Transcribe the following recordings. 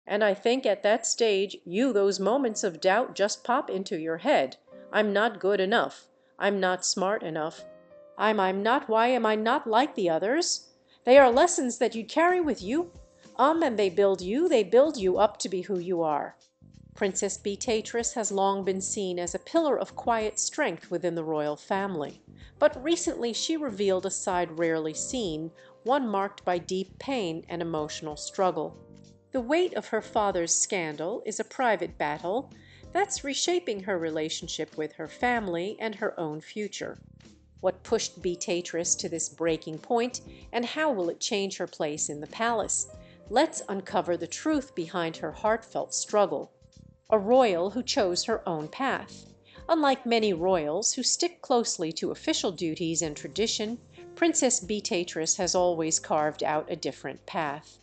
And I think at that stage those moments of doubt just pop into your head. I'm not good enough. I'm not smart enough. I'm not, why am I not like the others? They are lessons that you carry with you. And they build you up to be who you are. Princess Beatrice has long been seen as a pillar of quiet strength within the royal family, but recently she revealed a side rarely seen, one marked by deep pain and emotional struggle. The weight of her father's scandal is a private battle that's reshaping her relationship with her family and her own future. What pushed Beatrice to this breaking point, and how will it change her place in the palace? Let's uncover the truth behind her heartfelt struggle. A royal who chose her own path. Unlike many royals who stick closely to official duties and tradition, Princess Beatrice has always carved out a different path.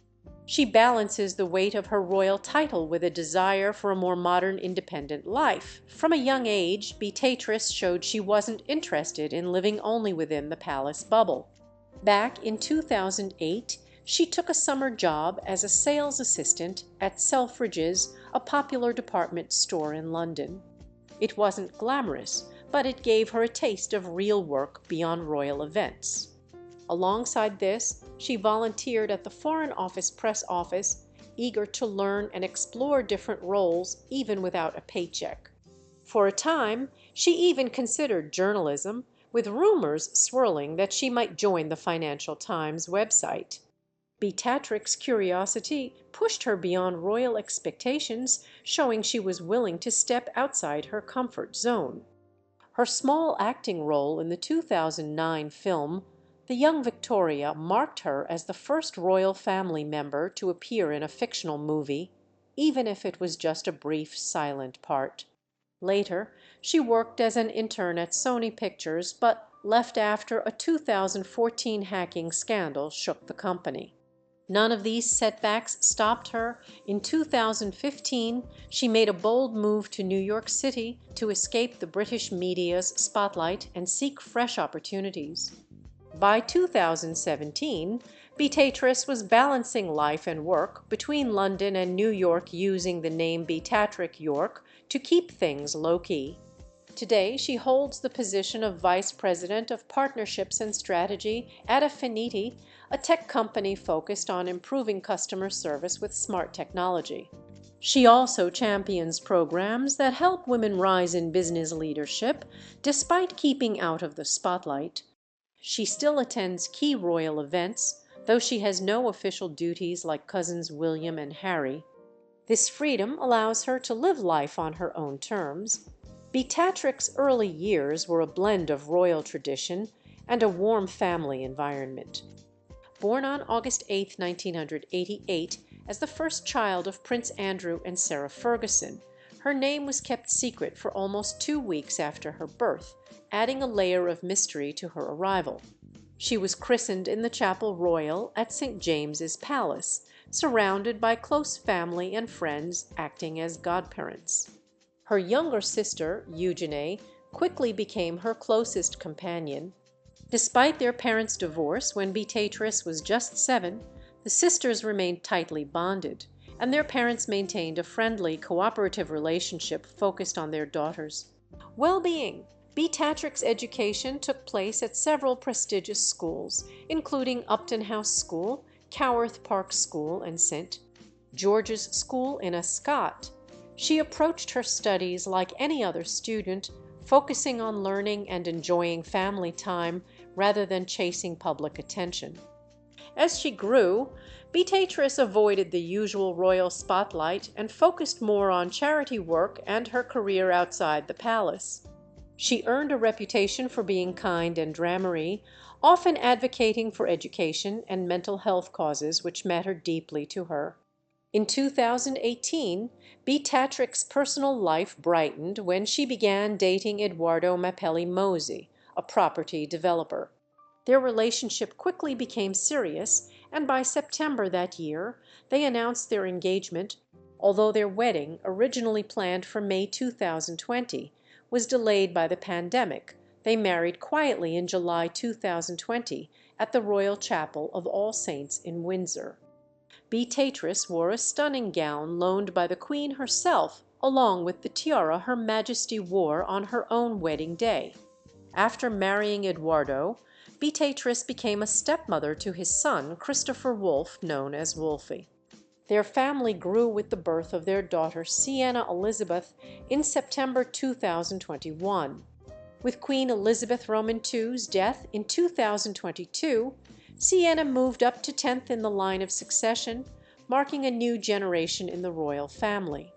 She balances the weight of her royal title with a desire for a more modern, independent life. From a young age, Beatrice showed she wasn't interested in living only within the palace bubble. Back in 2008, she took a summer job as a sales assistant at Selfridges, a popular department store in London. It wasn't glamorous, but it gave her a taste of real work beyond royal events. Alongside this, she volunteered at the Foreign Office press office, eager to learn and explore different roles even without a paycheck. For a time, she even considered journalism, with rumors swirling that she might join the Financial Times website. Beatrix's curiosity pushed her beyond royal expectations, showing she was willing to step outside her comfort zone. Her small acting role in the 2009 film The Young Victoria marked her as the first royal family member to appear in a fictional movie, even if it was just a brief, silent part. Later, she worked as an intern at Sony Pictures, but left after a 2014 hacking scandal shook the company. None of these setbacks stopped her. In 2015, she made a bold move to New York City to escape the British media's spotlight and seek fresh opportunities. By 2017, Beatrice was balancing life and work between London and New York, using the name Beatrix York to keep things low-key. Today, she holds the position of Vice President of Partnerships and Strategy at Affinity, a tech company focused on improving customer service with smart technology. She also champions programs that help women rise in business leadership, despite keeping out of the spotlight. She still attends key royal events, though she has no official duties like cousins William and Harry. This freedom allows her to live life on her own terms. Beatrix's early years were a blend of royal tradition and a warm family environment. Born on August 8, 1988, as the first child of Prince Andrew and Sarah Ferguson, her name was kept secret for almost 2 weeks after her birth, adding a layer of mystery to her arrival. She was christened in the Chapel Royal at St. James's Palace, surrounded by close family and friends acting as godparents. Her younger sister, Eugenie, quickly became her closest companion. Despite their parents' divorce when Beatrice was just 7, the sisters remained tightly bonded, and their parents maintained a friendly, cooperative relationship focused on their daughters' well-being. Beatrix's education took place at several prestigious schools, including Upton House School, Coworth Park School, and St. George's School in Ascot. She approached her studies like any other student, focusing on learning and enjoying family time rather than chasing public attention. As she grew, Beatrice avoided the usual royal spotlight and focused more on charity work and her career outside the palace. She earned a reputation for being kind and Dramery, often advocating for education and mental health causes which mattered deeply to her. In 2018, Beatrix's personal life brightened when she began dating Edoardo Mapelli-Mozzi, a property developer. Their relationship quickly became serious, and by September that year they announced their engagement, although their wedding, originally planned for May 2020, was delayed by the pandemic. They married quietly in July 2020 at the Royal Chapel of All Saints in Windsor. Beatrice wore a stunning gown loaned by the Queen herself, along with the tiara Her Majesty wore on her own wedding day. After marrying Eduardo, Beatrice became a stepmother to his son, Christopher Wolfe, known as Wolfie. Their family grew with the birth of their daughter Sienna Elizabeth in September 2021. With Queen Elizabeth Roman II's death in 2022, Sienna moved up to 10th in the line of succession, marking a new generation in the royal family.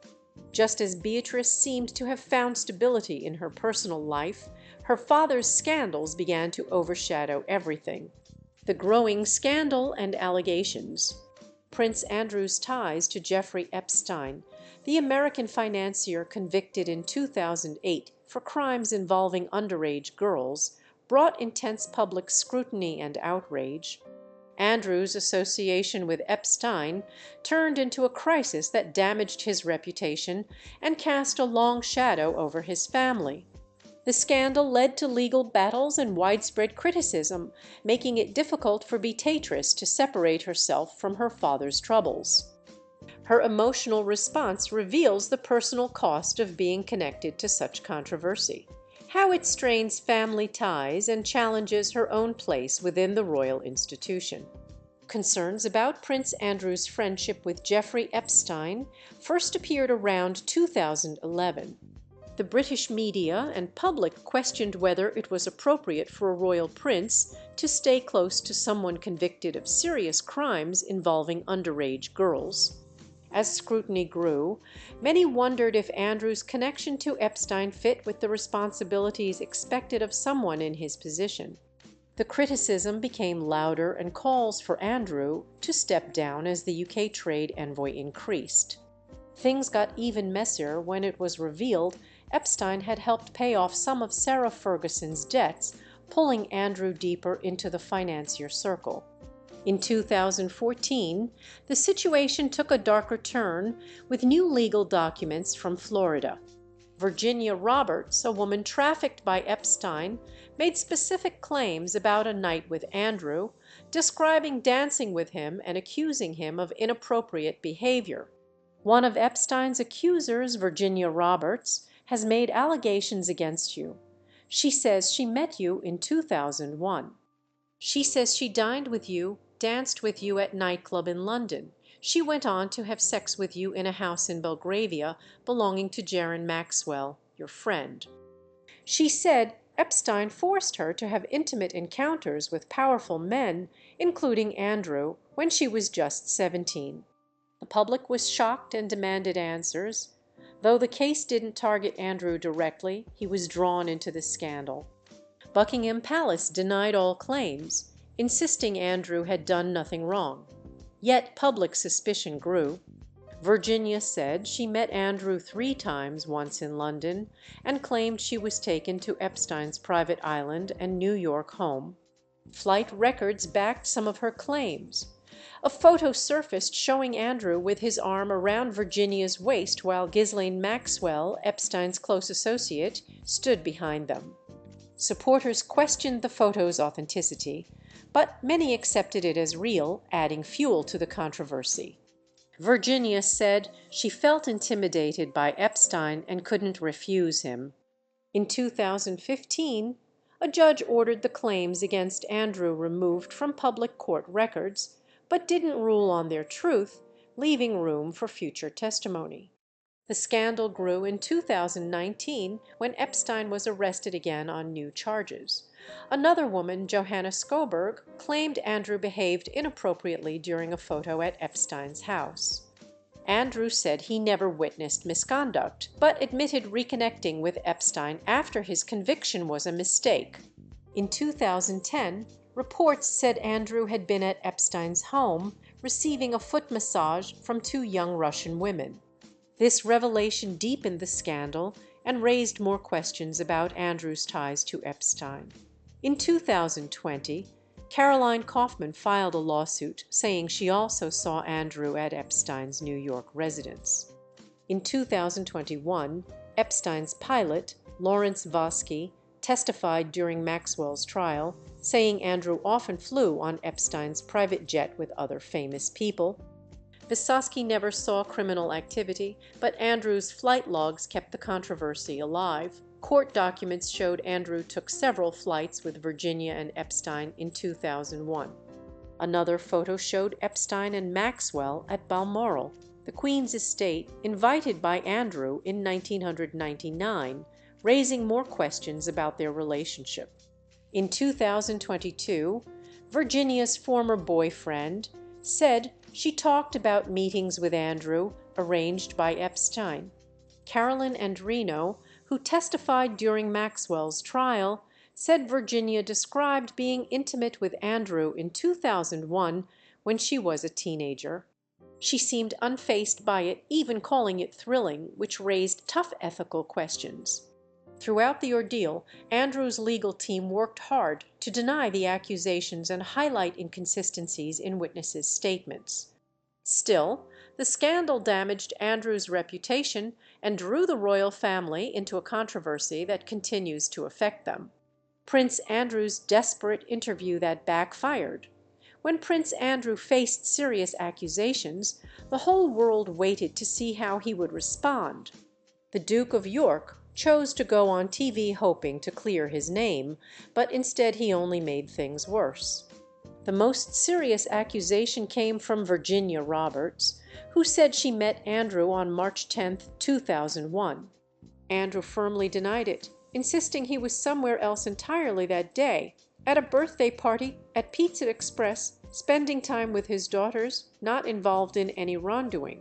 Just as Beatrice seemed to have found stability in her personal life, her father's scandals began to overshadow everything. The growing scandal and allegations. Prince Andrew's ties to Jeffrey Epstein, the American financier convicted in 2008 for crimes involving underage girls, brought intense public scrutiny and outrage. Andrew's association with Epstein turned into a crisis that damaged his reputation and cast a long shadow over his family. The scandal led to legal battles and widespread criticism, making it difficult for Beatrice to separate herself from her father's troubles. Her emotional response reveals the personal cost of being connected to such controversy, how it strains family ties and challenges her own place within the royal institution. Concerns about Prince Andrew's friendship with Jeffrey Epstein first appeared around 2011. The British media and public questioned whether it was appropriate for a royal prince to stay close to someone convicted of serious crimes involving underage girls. As scrutiny grew, many wondered if Andrew's connection to Epstein fit with the responsibilities expected of someone in his position. The criticism became louder and calls for Andrew to step down as the UK trade envoy increased. Things got even messier when it was revealed Epstein had helped pay off some of Sarah Ferguson's debts, pulling Andrew deeper into the financier circle. In 2014, the situation took a darker turn with new legal documents from Florida. Virginia Roberts, a woman trafficked by Epstein, made specific claims about a night with Andrew, describing dancing with him and accusing him of inappropriate behavior. One of Epstein's accusers, Virginia Roberts, has made allegations against you. She says she met you in 2001. She says she dined with you, danced with you at nightclub in London. She went on to have sex with you in a house in Belgravia belonging to Jaron Maxwell, your friend. She said Epstein forced her to have intimate encounters with powerful men, including Andrew, when she was just 17. The public was shocked and demanded answers. Though the case didn't target Andrew directly, he was drawn into the scandal. Buckingham Palace denied all claims, insisting Andrew had done nothing wrong. Yet public suspicion grew. Virginia said she met Andrew 3 times, once in London, and claimed she was taken to Epstein's private island and New York home. Flight records backed some of her claims. A photo surfaced showing Andrew with his arm around Virginia's waist while Ghislaine Maxwell, Epstein's close associate, stood behind them. Supporters questioned the photo's authenticity, but many accepted it as real, adding fuel to the controversy. Virginia said she felt intimidated by Epstein and couldn't refuse him. In 2015, a judge ordered the claims against Andrew removed from public court records, but didn't rule on their truth, leaving room for future testimony. The scandal grew in 2019 when Epstein was arrested again on new charges. Another woman, Johanna Skoberg, claimed Andrew behaved inappropriately during a photo at Epstein's house. Andrew said he never witnessed misconduct, but admitted reconnecting with Epstein after his conviction was a mistake. In 2010, reports said Andrew had been at Epstein's home, receiving a foot massage from 2 young Russian women. This revelation deepened the scandal and raised more questions about Andrew's ties to Epstein. In 2020, Caroline Kaufman filed a lawsuit saying she also saw Andrew at Epstein's New York residence. In 2021, Epstein's pilot, Lawrence Vosky, testified during Maxwell's trial, saying Andrew often flew on Epstein's private jet with other famous people. Vysotsky never saw criminal activity, but Andrew's flight logs kept the controversy alive. Court documents showed Andrew took several flights with Virginia and Epstein in 2001. Another photo showed Epstein and Maxwell at Balmoral, the Queen's estate, invited by Andrew in 1999, raising more questions about their relationship. In 2022, Virginia's former boyfriend said she talked about meetings with Andrew arranged by Epstein. Carolyn and Reno, who testified during Maxwell's trial, said Virginia described being intimate with Andrew in 2001 when she was a teenager. She seemed unfazed by it, even calling it thrilling, which raised tough ethical questions. Throughout the ordeal, Andrew's legal team worked hard to deny the accusations and highlight inconsistencies in witnesses' statements. Still, the scandal damaged Andrew's reputation and drew the royal family into a controversy that continues to affect them. Prince Andrew's desperate interview that backfired. When Prince Andrew faced serious accusations, the whole world waited to see how he would respond. The Duke of York chose to go on TV hoping to clear his name, but instead he only made things worse. The most serious accusation came from Virginia Roberts, who said she met Andrew on March 10, 2001. Andrew firmly denied it, insisting he was somewhere else entirely that day, at a birthday party at Pizza Express, spending time with his daughters, not involved in any wrongdoing.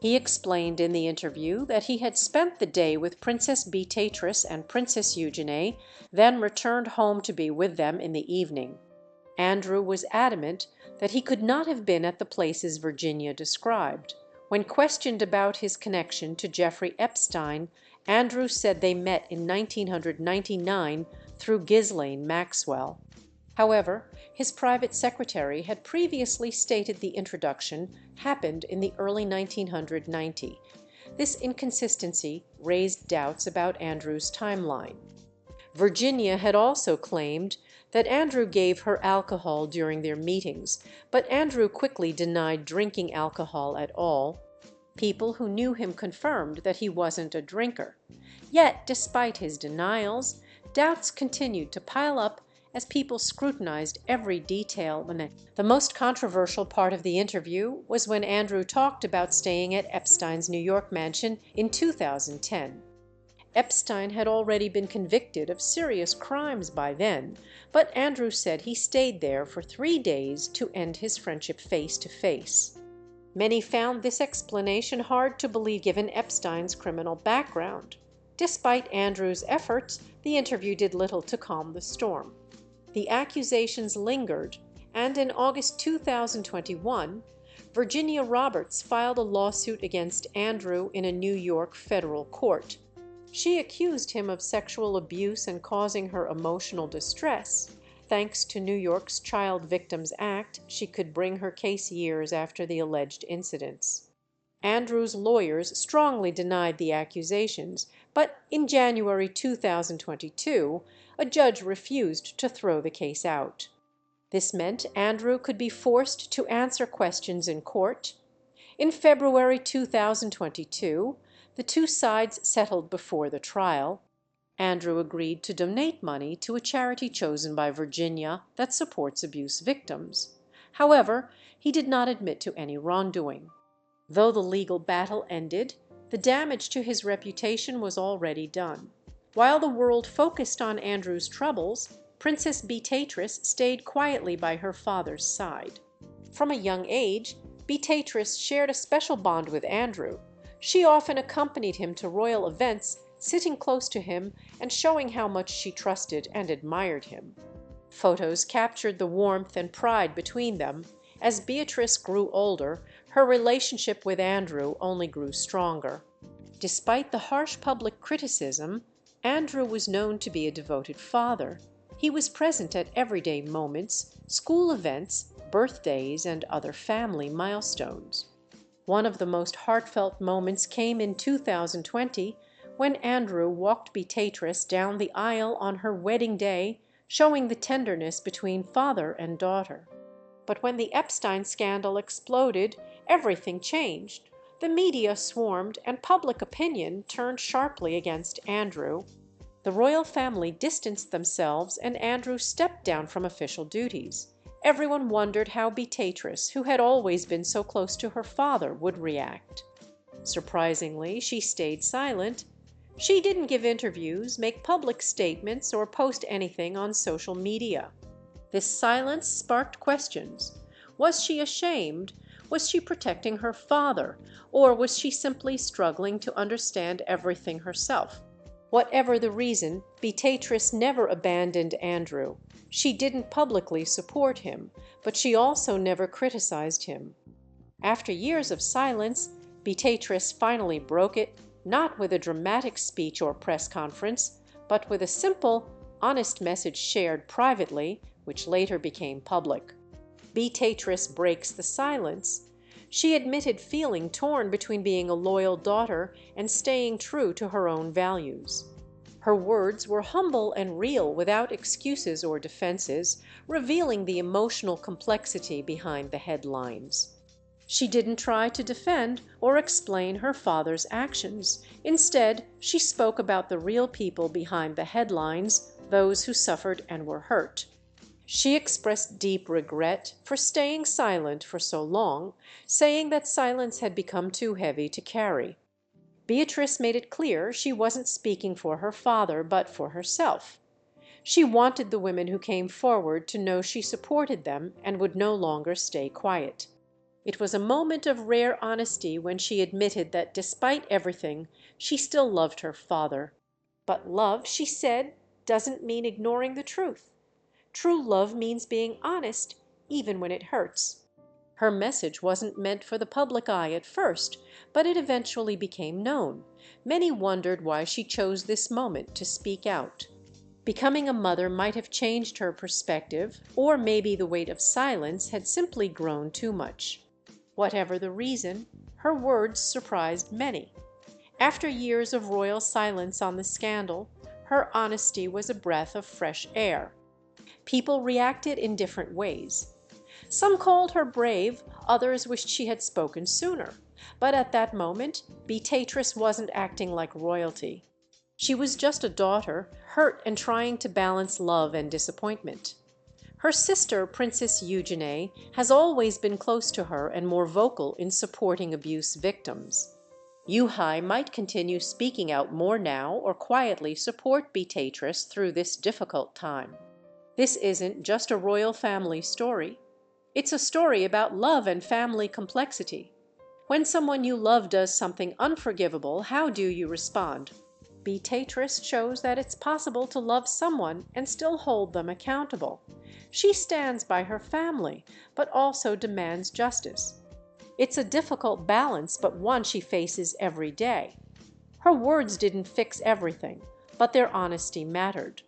He explained in the interview that he had spent the day with Princess Beatrice and Princess Eugenie, then returned home to be with them in the evening. Andrew was adamant that he could not have been at the places Virginia described. When questioned about his connection to Jeffrey Epstein, Andrew said they met in 1999 through Ghislaine Maxwell. However, his private secretary had previously stated the introduction happened in the early 1990s. This inconsistency raised doubts about Andrew's timeline. Virginia had also claimed that Andrew gave her alcohol during their meetings, but Andrew quickly denied drinking alcohol at all. People who knew him confirmed that he wasn't a drinker. Yet, despite his denials, doubts continued to pile up as people scrutinized every detail. The most controversial part of the interview was when Andrew talked about staying at Epstein's New York mansion in 2010. Epstein had already been convicted of serious crimes by then, but Andrew said he stayed there for 3 days to end his friendship face to face. Many found this explanation hard to believe given Epstein's criminal background. Despite Andrew's efforts, the interview did little to calm the storm. The accusations lingered, and in August 2021, Virginia Roberts filed a lawsuit against Andrew in a New York federal court. She accused him of sexual abuse and causing her emotional distress. Thanks to New York's Child Victims Act, she could bring her case years after the alleged incidents. Andrew's lawyers strongly denied the accusations, but in January 2022, a judge refused to throw the case out. This meant Andrew could be forced to answer questions in court. In February 2022, the two sides settled before the trial. Andrew agreed to donate money to a charity chosen by Virginia that supports abuse victims. However, he did not admit to any wrongdoing. Though the legal battle ended, the damage to his reputation was already done. While the world focused on Andrew's troubles, Princess Beatrice stayed quietly by her father's side. From a young age, Beatrice shared a special bond with Andrew. She often accompanied him to royal events, sitting close to him and showing how much she trusted and admired him. Photos captured the warmth and pride between them. As Beatrice grew older, her relationship with Andrew only grew stronger. Despite the harsh public criticism, Andrew was known to be a devoted father. He was present at everyday moments, school events, birthdays, and other family milestones. One of the most heartfelt moments came in 2020 when Andrew walked Beatrice down the aisle on her wedding day, showing the tenderness between father and daughter. But when the Epstein scandal exploded, everything changed. The media swarmed, and public opinion turned sharply against Andrew. The royal family distanced themselves, and Andrew stepped down from official duties. Everyone wondered how Beatrice, who had always been so close to her father, would react. Surprisingly, she stayed silent. She didn't give interviews, make public statements, or post anything on social media. This silence sparked questions. Was she ashamed? Was she protecting her father? Or was she simply struggling to understand everything herself? Whatever the reason, Beatrice never abandoned Andrew. She didn't publicly support him, but she also never criticized him. After years of silence, Beatrice finally broke it, not with a dramatic speech or press conference, but with a simple, honest message shared privately, which later became public. Beatrice breaks the silence. She admitted feeling torn between being a loyal daughter and staying true to her own values. Her words were humble and real, without excuses or defenses, revealing the emotional complexity behind the headlines. She didn't try to defend or explain her father's actions. Instead, she spoke about the real people behind the headlines, those who suffered and were hurt. She expressed deep regret for staying silent for so long, saying that silence had become too heavy to carry. Beatrice made it clear she wasn't speaking for her father, but for herself. She wanted the women who came forward to know she supported them and would no longer stay quiet. It was a moment of rare honesty when she admitted that despite everything, she still loved her father. But love, she said, doesn't mean ignoring the truth. True love means being honest, even when it hurts. Her message wasn't meant for the public eye at first, but it eventually became known. Many wondered why she chose this moment to speak out. Becoming a mother might have changed her perspective, or maybe the weight of silence had simply grown too much. Whatever the reason, her words surprised many. After years of royal silence on the scandal, her honesty was a breath of fresh air. People reacted in different ways. Some called her brave, others wished she had spoken sooner. But at that moment, Beatrice wasn't acting like royalty. She was just a daughter, hurt and trying to balance love and disappointment. Her sister, Princess Eugenie, has always been close to her and more vocal in supporting abuse victims. Yuhai might continue speaking out more now or quietly support Beatrice through this difficult time. This isn't just a royal family story. It's a story about love and family complexity. When someone you love does something unforgivable, how do you respond? Beatrice shows that it's possible to love someone and still hold them accountable. She stands by her family, but also demands justice. It's a difficult balance, but one she faces every day. Her words didn't fix everything, but their honesty mattered.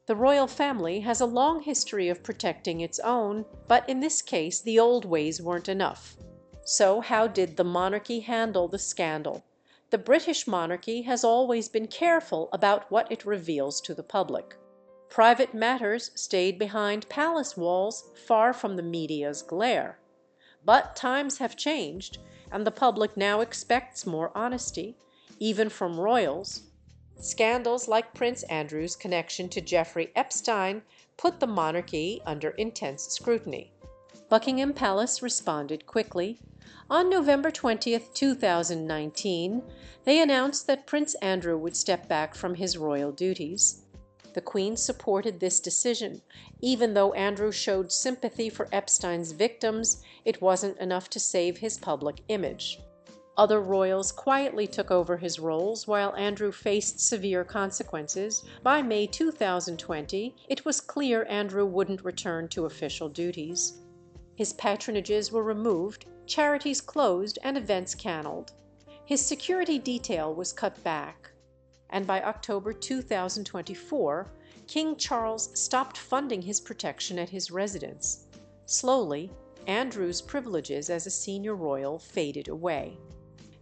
The royal family has a long history of protecting its own, but in this case the old ways weren't enough. So how did the monarchy handle the scandal? The British monarchy has always been careful about what it reveals to the public. Private matters stayed behind palace walls, far from the media's glare. But times have changed, and the public now expects more honesty, even from royals. Scandals like Prince Andrew's connection to Jeffrey Epstein put the monarchy under intense scrutiny. Buckingham Palace responded quickly. On November 20, 2019, they announced that Prince Andrew would step back from his royal duties. The Queen supported this decision. Even though Andrew showed sympathy for Epstein's victims, it wasn't enough to save his public image. Other royals quietly took over his roles while Andrew faced severe consequences. By May 2020, it was clear Andrew wouldn't return to official duties. His patronages were removed, charities closed, and events cancelled. His security detail was cut back. And by October 2024, King Charles stopped funding his protection at his residence. Slowly, Andrew's privileges as a senior royal faded away.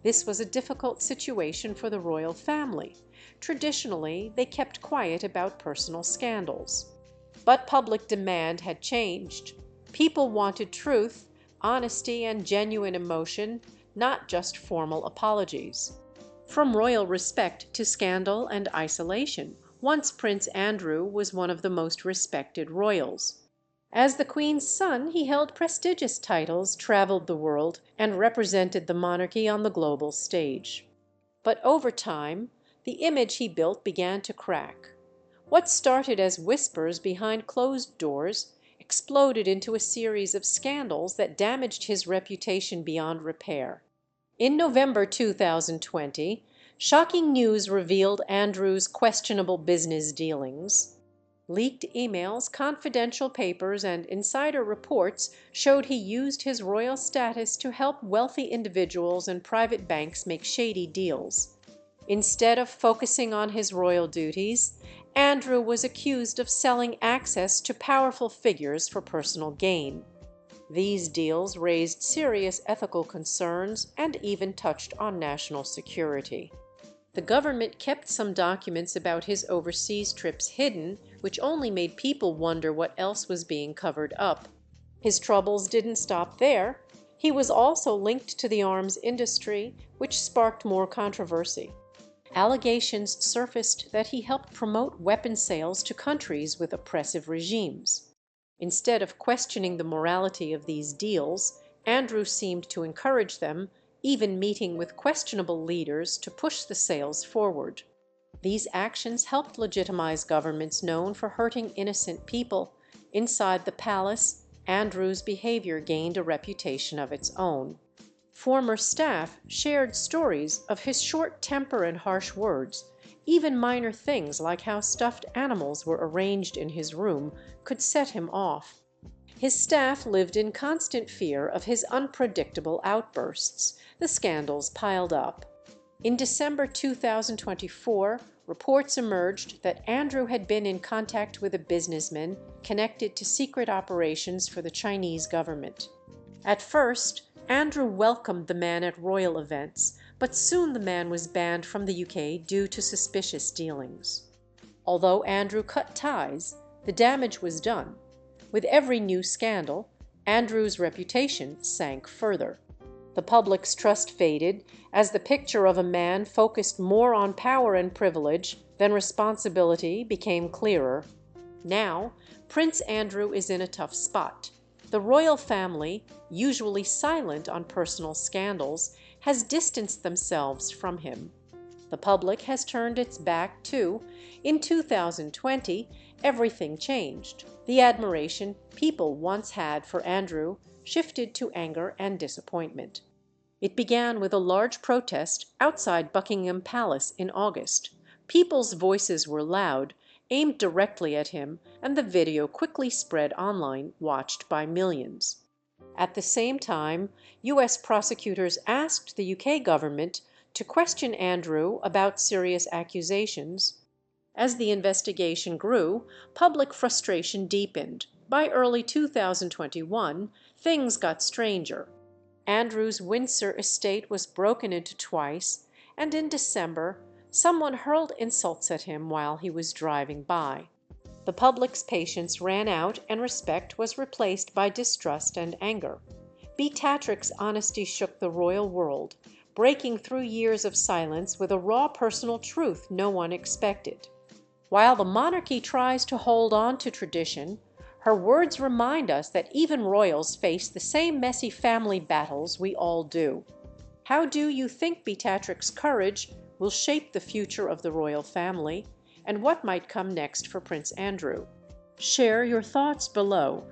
This was a difficult situation for the royal family. Traditionally, they kept quiet about personal scandals. But public demand had changed. People wanted truth, honesty and genuine emotion, not just formal apologies. From royal respect to scandal and isolation, once Prince Andrew was one of the most respected royals. As the Queen's son, he held prestigious titles, traveled the world, and represented the monarchy on the global stage. But over time, the image he built began to crack. What started as whispers behind closed doors exploded into a series of scandals that damaged his reputation beyond repair. In November 2020, shocking news revealed Andrew's questionable business dealings. Leaked emails, confidential papers, and insider reports showed he used his royal status to help wealthy individuals and private banks make shady deals. Instead of focusing on his royal duties, Andrew was accused of selling access to powerful figures for personal gain. These deals raised serious ethical concerns and even touched on national security. The government kept some documents about his overseas trips hidden, which only made people wonder what else was being covered up. His troubles didn't stop there. He was also linked to the arms industry, which sparked more controversy. Allegations surfaced that he helped promote weapon sales to countries with oppressive regimes. Instead of questioning the morality of these deals, Andrew seemed to encourage them, even meeting with questionable leaders to push the sales forward. These actions helped legitimize governments known for hurting innocent people. Inside the palace, Andrew's behavior gained a reputation of its own. Former staff shared stories of his short temper and harsh words. Even minor things like how stuffed animals were arranged in his room could set him off. His staff lived in constant fear of his unpredictable outbursts. The scandals piled up. In December 2024, reports emerged that Andrew had been in contact with a businessman connected to secret operations for the Chinese government. At first, Andrew welcomed the man at royal events, but soon the man was banned from the UK due to suspicious dealings. Although Andrew cut ties, the damage was done. With every new scandal, Andrew's reputation sank further. The public's trust faded as the picture of a man focused more on power and privilege than responsibility became clearer. Now, Prince Andrew is in a tough spot. The royal family, usually silent on personal scandals, has distanced themselves from him. The public has turned its back too. In 2020, everything changed. The admiration people once had for Andrew shifted to anger and disappointment. It began with a large protest outside Buckingham Palace in August. People's voices were loud, aimed directly at him, and the video quickly spread online, watched by millions. At the same time, U.S. prosecutors asked the UK government to question Andrew about serious accusations. As the investigation grew, public frustration deepened. By early 2021, things got stranger. Andrew's Windsor estate was broken into twice, and in December, someone hurled insults at him while he was driving by. The public's patience ran out and respect was replaced by distrust and anger. Beatrice's honesty shook the royal world, breaking through years of silence with a raw personal truth no one expected. While the monarchy tries to hold on to tradition, her words remind us that even royals face the same messy family battles we all do. How do you think Beatrice's courage will shape the future of the royal family, and what might come next for Prince Andrew? Share your thoughts below.